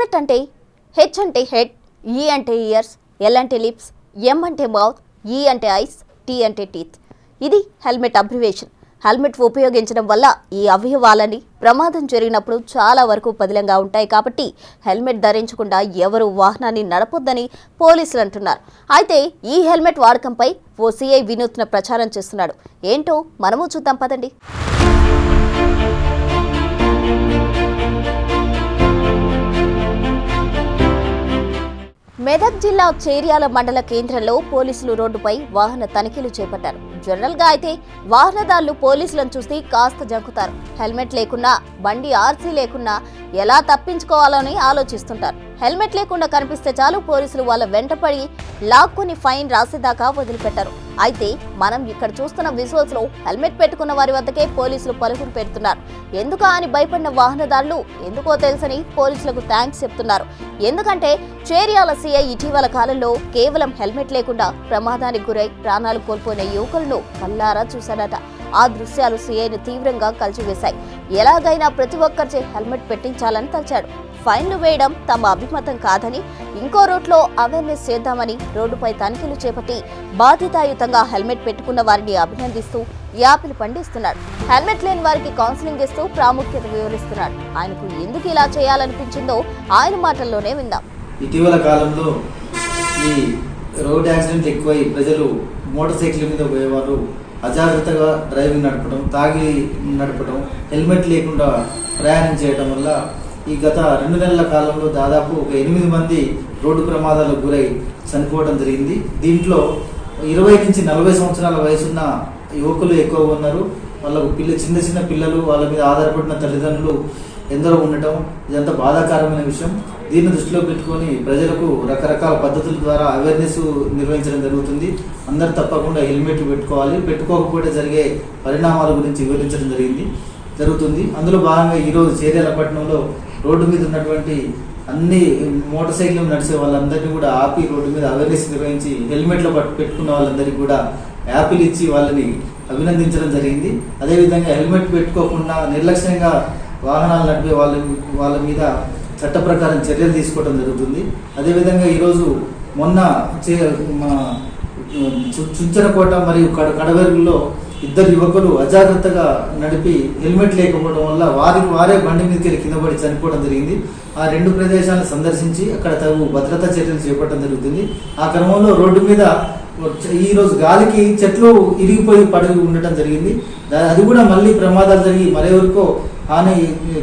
Helmet అంటే H అంటే head, ఈ అంటే ఇయర్స్, ఎల్ అంటే లిప్స్, ఎం అంటే మౌత్, ఈ అంటే ఐస్, టీ అంటే టీత్. ఇది హెల్మెట్ అబ్రివేషన్. హెల్మెట్ ఉపయోగించడం వల్ల ఈ అవయవాలని ప్రమాదం జరిగినప్పుడు చాలా వరకు పదిలంగా ఉంటాయి. కాబట్టి హెల్మెట్ ధరించకుండా ఎవరు వాహనాన్ని నడపొద్దని పోలీసులు అంటున్నారు. అయితే ఈ హెల్మెట్ వాడకంపై ఓ సిఐ వినూత్న ప్రచారం చేస్తున్నాడు. ఏంటో మనము చూద్దాం పదండి. మెదక్ జిల్లా చేర్యాల మండల కేంద్రంలో పోలీసులు రోడ్డుపై వాహన తనిఖీలు చేపట్టారు. జనరల్ గా అయితే వాహనదారులు పోలీసులను చూసి కాస్త జంకుతారు. హెల్మెట్ లేకున్నా, బండి ఆర్సీ లేకున్నా ఎలా తప్పించుకోవాలని ఆలోచిస్తుంటారు. హెల్మెట్ లేకుండా కనిపిస్తే చాలు పోలీసులు వాళ్ళ వెంటపడి లాక్కుని ఫైన్ రాసేదాకా వదిలిపెట్టారు. అయితే మనం ఇక్కడ చూస్తున్న విజువల్స్ లో హెల్మెట్ పెట్టుకున్న వారి వద్దకే పోలీసులు పరుగులు పెడుతున్నారు. ఎందుకా అని భయపడిన వాహనదారులు ఎందుకో తెలుసని పోలీసులకు థ్యాంక్స్ చెప్తున్నారు. ఎందుకంటే చేర్యాల సిఐ ఇటీవల కాలంలో కేవలం హెల్మెట్ లేకుండా ప్రమాదానికి గురై ప్రాణాలు కోల్పోయిన యువకులను కల్లారా చూశారట. ఆ దృశ్యాలు సిఐని తీవ్రంగా కలిచివేశాయి. ఎలాగైనా ప్రతి ఒక్కరిచే హెల్మెట్ పెట్టించాలని తలచాడు. ఫైన్లు వేయడం తమ అభిమతం కాదని, ఇంకో రూట్లో అవేర్నెస్ చేద్దామని రోడ్డుపై తనిఖీలు చేపట్టి బాధ్యతాయుతంగా హెల్మెట్ పెట్టుకున్న వారిని అభినందిస్తూ యాపిల్ పండిస్తున్నాడు. హెల్మెట్ లేని వారికి కౌన్సిలింగ్ ఇస్తూ ప్రాముఖ్యత వివరిస్తున్నాడు. ఆయనకు ఎందుకు ఇలా చేయాలనిపించిందో ఆయన మాటల్లోనే విందాం. ఇటీవల కాలంలో ఈ రోడ్ యాక్సిడెంట్ ఎక్కువై ప్రజలు మోటార్ సైకిల్ మీద పోయేవారు అజాగ్రత్తగా డ్రైవింగ్ నడపడం, తాగి నడపడం, హెల్మెట్ లేకుండా ప్రయాణం చేయడం వల్ల ఈ గత 2 నెలల కాలంలో దాదాపు ఒక 8 మంది రోడ్డు ప్రమాదాలకు గురై చనిపోవడం జరిగింది. దీంట్లో 20 నుంచి 40 సంవత్సరాల వయసున్న యువకులు ఎక్కువ ఉన్నారు. వాళ్ళకు చిన్న చిన్న పిల్లలు, వాళ్ళ మీద ఆధారపడిన తల్లిదండ్రులు ఎందరో ఉండటం ఇదంతా బాధాకరమైన విషయం. దీన్ని దృష్టిలో పెట్టుకొని ప్రజలకు రకరకాల పద్ధతుల ద్వారా అవేర్నెస్ నిర్వహించడం జరుగుతుంది. అందరూ తప్పకుండా హెల్మెట్ పెట్టుకోవాలి, పెట్టుకోకపోతే జరిగే పరిణామాల గురించి వివరించడం జరుగుతుంది. అందులో భాగంగా ఈరోజు చేర్యాల పట్టణంలో రోడ్డు మీద ఉన్నటువంటి అన్ని మోటార్ సైకిల్ నడిచే వాళ్ళందరినీ కూడా ఆపి రోడ్డు మీద అవేర్నెస్ నిర్వహించి హెల్మెట్లు పెట్టుకున్న వాళ్ళందరికీ కూడా యాపిల్ ఇచ్చి వాళ్ళని అభినందించడం జరిగింది. అదేవిధంగా హెల్మెట్ పెట్టుకోకుండా నిర్లక్ష్యంగా వాహనాలు నడిపే వాళ్ళ మీద చట్ట ప్రకారం చర్యలు తీసుకోవడం జరుగుతుంది. అదేవిధంగా ఈరోజు మొన్న చుంచనకోట మరియు కడవేరులో 2 యువకులు అజాగ్రత్తగా నడిపి హెల్మెట్ లేకపోవడం వల్ల వారే బండి మీదకి కింద పడి చనిపోవడం జరిగింది. ఆ 2 ప్రదేశాలను సందర్శించి అక్కడ తగు భద్రతా చర్యలు చేపట్టడం జరుగుతుంది. ఆ క్రమంలో రోడ్డు మీద ఈ రోజు గాలికి చెట్లు ఇరిగిపోయి పడి ఉండటం జరిగింది. అది కూడా మళ్ళీ ప్రమాదాలు జరిగి మరెవరికో హాని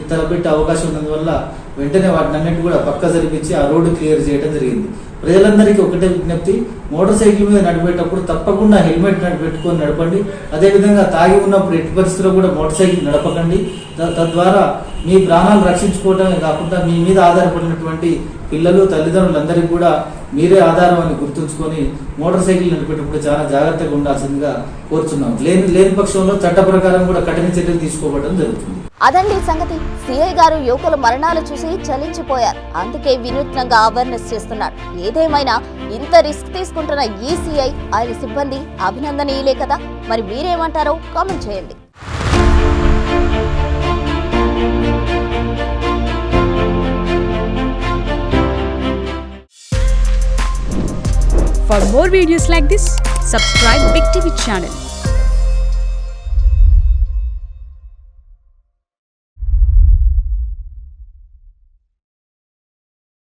తలపెట్టే అవకాశం ఉన్నందువల్ల వెంటనే వాటిని అన్నింటి కూడా పక్క జరిపించి ఆ రోడ్డు క్లియర్ చేయడం జరిగింది. ప్రజలందరికీ ఒకటే విజ్ఞప్తి, మోటార్ సైకిల్ మీద నడిపేటప్పుడు తప్పకుండా హెల్మెట్ పెట్టుకొని నడపండి. అదేవిధంగా తాగి ఉన్నప్పుడు ఎట్టి పరిస్థితుల్లో కూడా మోటార్ సైకిల్ నడపకండి. తద్వారా మీ ప్రాణాలు రక్షించుకోవటమే కాకుండా మీ మీద ఆధారపడినటువంటి పిల్లలు, తల్లిదండ్రులందరికీ కూడా మీరే ఆధారం అని గుర్తుంచుకొని మోటార్ సైకిల్ నడిపేటప్పుడు చాలా జాగ్రత్తగా ఉండాల్సిందిగా కోరుతున్నాం. లేని పక్షంలో చట్ట ప్రకారం కూడా కఠిన చర్యలు తీసుకోవడం జరుగుతుంది. అదండి సంగతి. సిఐ గారు యువకుల మరణాలు చూసి చలించిపోయారు. అందుకే వినూత్నంగా అవేర్నెస్ చేస్తున్నాడు. ఏదేమైనా ఇంత రిస్క్ తీసుకుంటున్న ఈ సిఐ, ఆయన సిబ్బంది అభినందనీయులే కదా. మరి మీరేమంటారో కామెంట్ చేయండి. For more videos like this, subscribe Big TV channel.